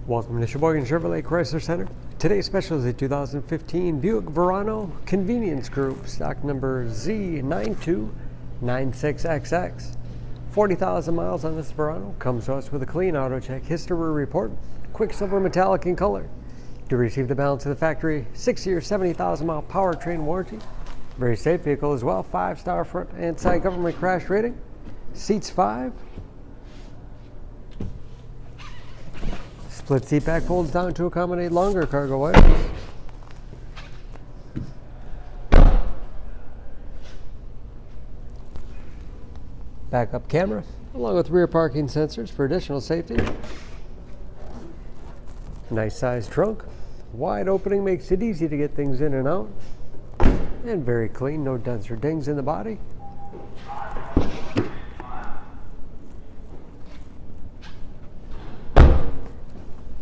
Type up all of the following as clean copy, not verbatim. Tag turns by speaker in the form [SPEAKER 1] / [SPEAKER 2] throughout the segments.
[SPEAKER 1] Welcome to Sheboygan Chevrolet Chrysler Center. Today's special is a 2015 Buick Verano Convenience Group, stock number Z9296XX. 40,000 miles on this Verano. Comes to us with a clean auto check history report, Quicksilver metallic in color. To receive the balance of the factory 6-year, 70,000 mile powertrain warranty. Very safe vehicle as well. 5-star front and side government crash rating. Seats 5. Split seat back folds down to accommodate longer cargo items. Backup camera, along with rear parking sensors for additional safety. Nice sized trunk. Wide opening makes it easy to get things in and out. And very clean, no dents or dings in the body.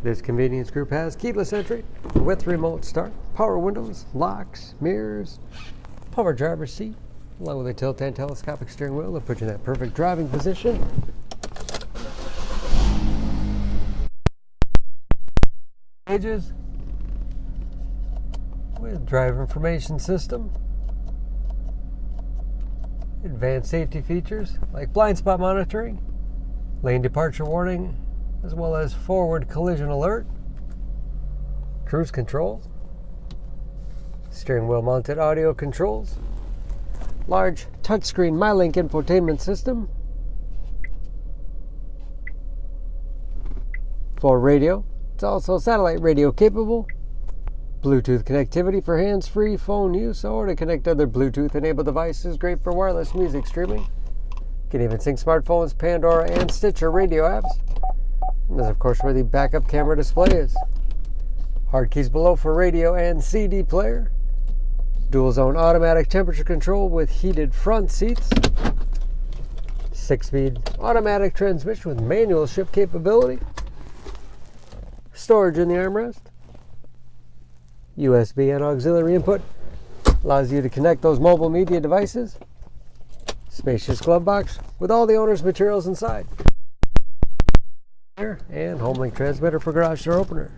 [SPEAKER 1] This convenience group has keyless entry with remote start, power windows, locks, mirrors, power driver's seat, along with a tilt and telescopic steering wheel to put you in that perfect driving position. Pages with driver information system, advanced safety features like blind spot monitoring, lane departure warning, as well as forward collision alert, cruise control, steering wheel mounted audio controls, large touchscreen MyLink infotainment system, for radio. It's also satellite radio capable, Bluetooth connectivity for hands-free phone use or to connect other Bluetooth enabled devices, great for wireless music streaming. Can even sync smartphones, Pandora, and Stitcher radio apps. And this, of course, where the backup camera display is. Hard keys below for radio and CD player. Dual zone automatic temperature control with heated front seats. 6-speed automatic transmission with manual shift capability. Storage in the armrest. USB and auxiliary input. Allows you to connect those mobile media devices. Spacious glove box with all the owner's materials inside. And HomeLink transmitter for garage door opener.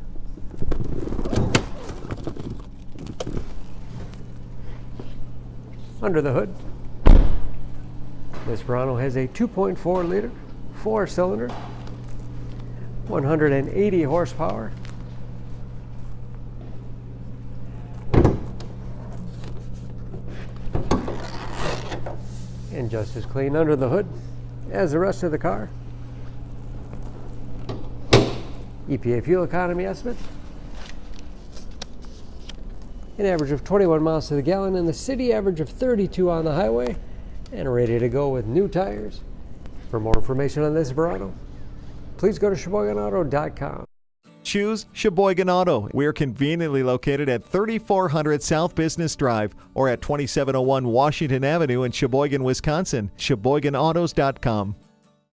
[SPEAKER 1] Under the hood, this Verano has a 2.4 liter 4-cylinder, 180 horsepower. And just as clean under the hood as the rest of the car. EPA fuel economy estimate, an average of 21 miles to the gallon in the city, average of 32 on the highway, and ready to go with new tires. For more information on this Verano, please go to SheboyganAuto.com.
[SPEAKER 2] Choose Sheboygan Auto. We're conveniently located at 3400 South Business Drive or at 2701 Washington Avenue in Sheboygan, Wisconsin. SheboyganAutos.com.